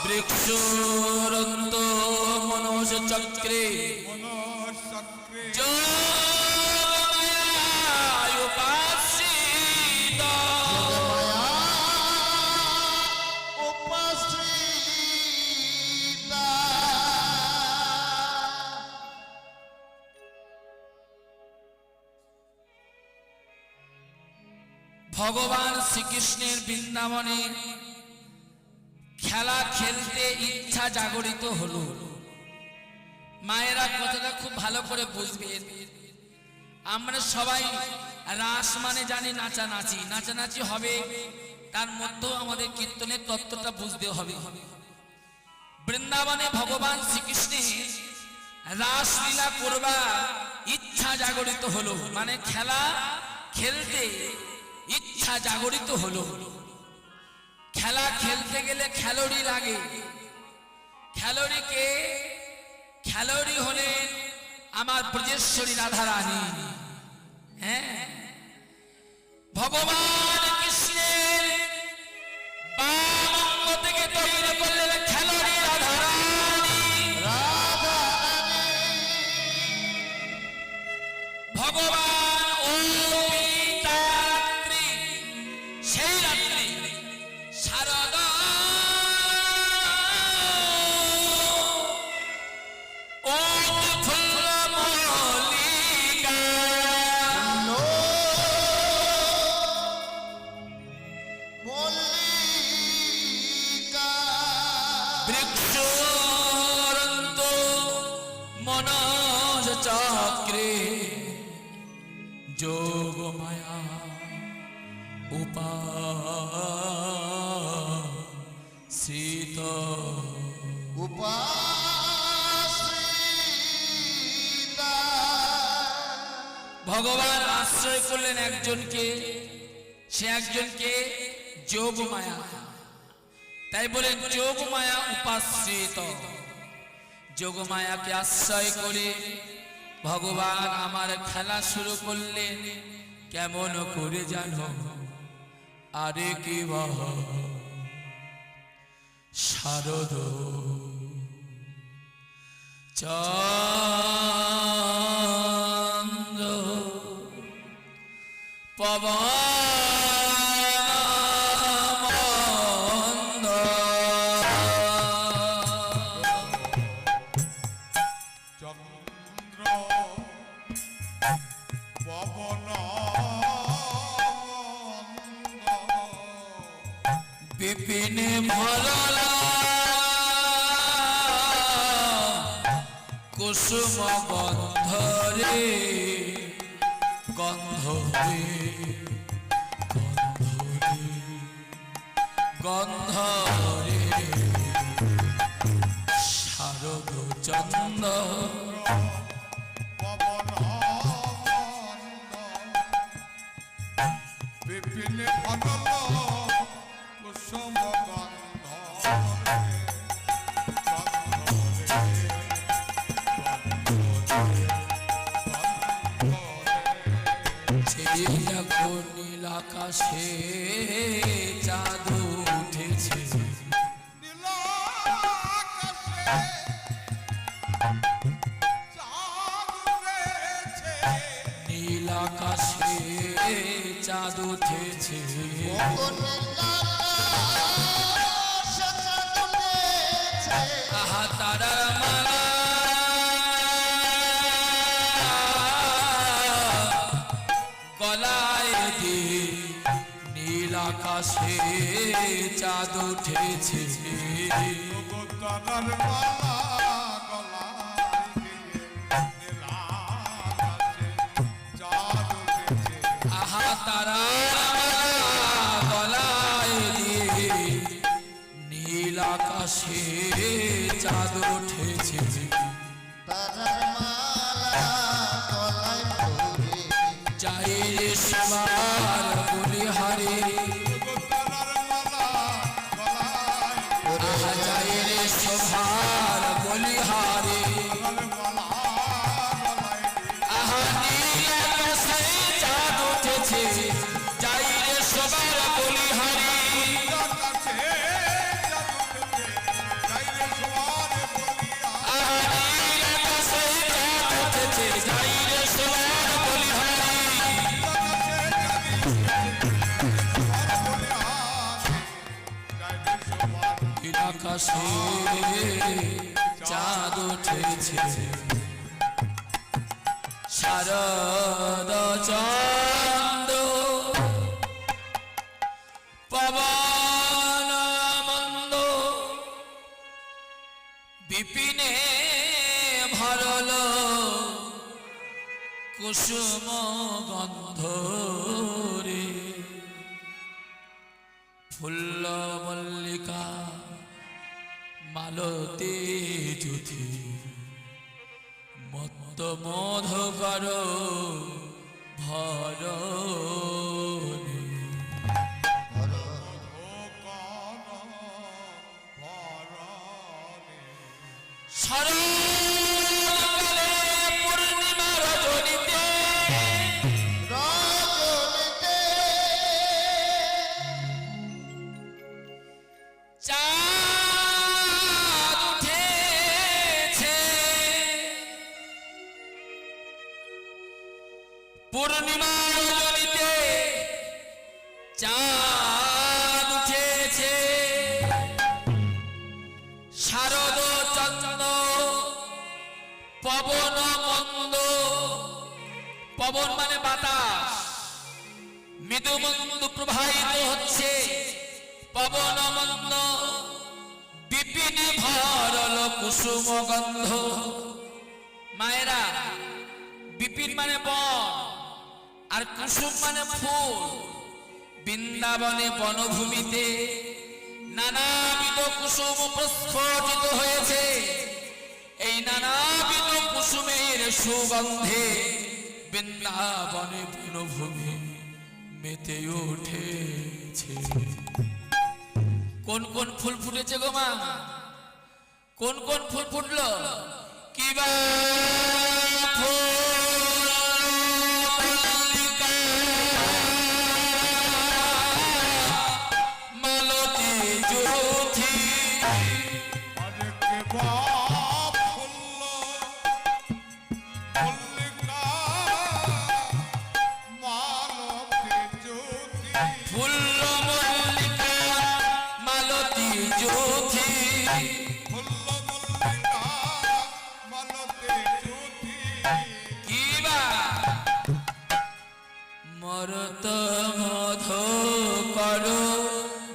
বৃক্ষরন্ত মনোজ চক্রে ভগবান শ্রীকৃষ্ণের বৃন্দাবনে খেলা খেলতে ইচ্ছা জাগরিত হলো। মায়েরা কথাটা খুব ভালো করে বুঝবেন। আমরা সবাই রাস মানে জানি নাচানাচি, নাচানাচি হবে, তার মধ্যেও আমাদের কীর্তনের তত্ত্বটা বুঝতে হবে। বৃন্দাবনে ভগবান শ্রীকৃষ্ণের রাসলীলা করবার ইচ্ছা জাগরিত হলো, মানে খেলা খেলতে ইচ্ছা জাগরিত হলো। খেলা খেলতে গেলে ক্যালোরি লাগে। ক্যালোরি হলেন আমার ব্রজেশ্বরী রাধারানী। হ্যাঁ, ভগবান কৃষ্ণের বাম অঙ্গ থেকে তৈরি করলেন ক্যালোরি রাধারানী। ভগবান ওই রাত্রি, সেই রাত্রি শারদা বৃক্ষরন্ত মনোজ চক্রে যোগ মায়া উপাসিত ভগবান আশ্রয় করলেন একজনকে, সে একজনকে যোগ মায়া, তাই বলে যোগ মায়া উপাসিত। যোগ মায়াকে আশ্রয় করে ভগবান আমার খেলা শুরু করলেন। কেমন করে জানো? আরে কি শারদ চন্দ্র পবন বিপিনে ভরলা কুসুম গন্ধরে গন্ধরে গন্ধরে শারদ চন্দ্র বিপিনে ভরলা কুসুম নীল আকাশে চাঁদ উঠেছে, নীল আকাশে চাঁদ উঠেছে, আহা তারার মালা গলায় দিয়ে নীল আকাশে চাঁদ উঠেছে, আহা তারার গলায় দিয়ে নীল আকাশে চাঁদ উঠেছে, যাই রে সবার বলিহারে, আহা যাই রে সবার বলিহারে, আহা নীল আকাশে চাঁদ উঠেছে, যাই রে সবার বলিহারে, আকাশে চাঁদ উঠেছে শারদ চন্দ্র পবন মন্দ বিপিনে ভরল কুসুম গন্ধ রে ফুল্ল মল্লিকা মালতী যুথি মত্ত মধুকর ভরণী শরৎকালে পূর্ণিমা রজনীতে চাঁদ উঠেছে পূর্ণিমা রজনীতে চাঁদ উঠেছে শারদ চন্দ্র পবন মন্দ পবন মানে বাতাস মৃদু মন্দ প্রবাহিত হচ্ছে পবন মন্দ বিপিনে ভরল কুসুম গন্ধ মায়েরা বিপিন মানে বন আর কুসুম মানে ফুল বৃন্দাবনে বনভূমিতে নানাবিধ কুসুম প্রস্ফুটিত হয়েছে এই নানাবিধ কুসুমের সুগন্ধে বৃন্দাবনে বনভূমি মেতে উঠেছে কোন কোন ফুল ফুটেছে গো মা কোন কোন ফুল ফুটলো কিবা মালতী জ্যোতি আরে কে বাপ ফুল্ল মল্লিকা মালতী জ্যোতি ফুল্ল মল্লিকা মালতী জ্যোতি ফুল্ল মল্লিকা মালতী জ্যোতি কিবা মরত মধু করো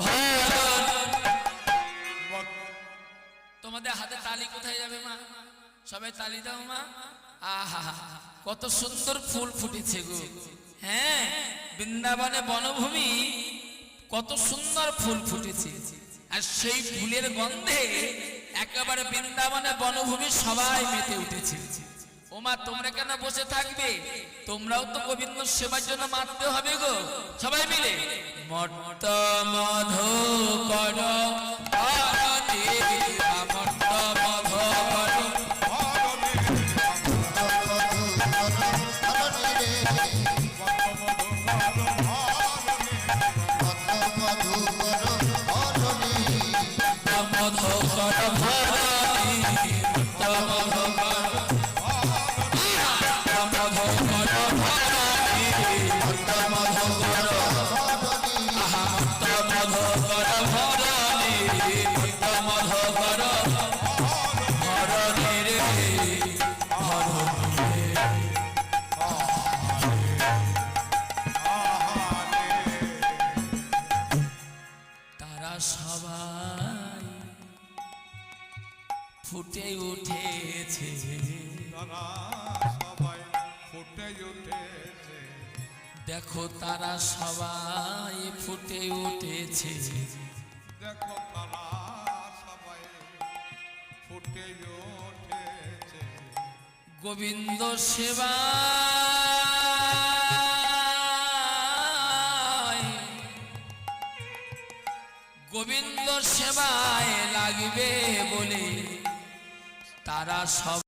ভরণ তোমাদের হাতে তালি কোথায় যাবে মা সবাই তালি দাও মা আহা কত সুন্দর ফুল ফুটেছে গো হ্যাঁ বৃন্দাবনে বনভূমি কত সুন্দর ফুল ফুটেছে আর সেই ফুলের গন্ধে একেবারে বৃন্দাবনে বনভূমি সবাই মেতে উঠেছে ও মা তোমরা কেন বসে থাকবে তোমরাও তো গোবিন্দ সেবার জন্য মারতে হবে গো সবাই মিলে মট্ট মধু কর ভরণী মট্ট মধু কর মধু কর ভরণী মধু কর মধু কর ভরণী মধু কর আহা মধু কর ভরণী মধু কর ভরণী রে ভরণী রে তারা সবাই ফুটে উঠেছে তারা সবাই ফুটে উঠেছে দেখো তারা সবাই ফুটে উঠেছে দেখো তারা সবাই ফুটে উঠেছে গোবিন্দ সেবা গোবিন্দ সেবায় লাগবে বলে তারা সব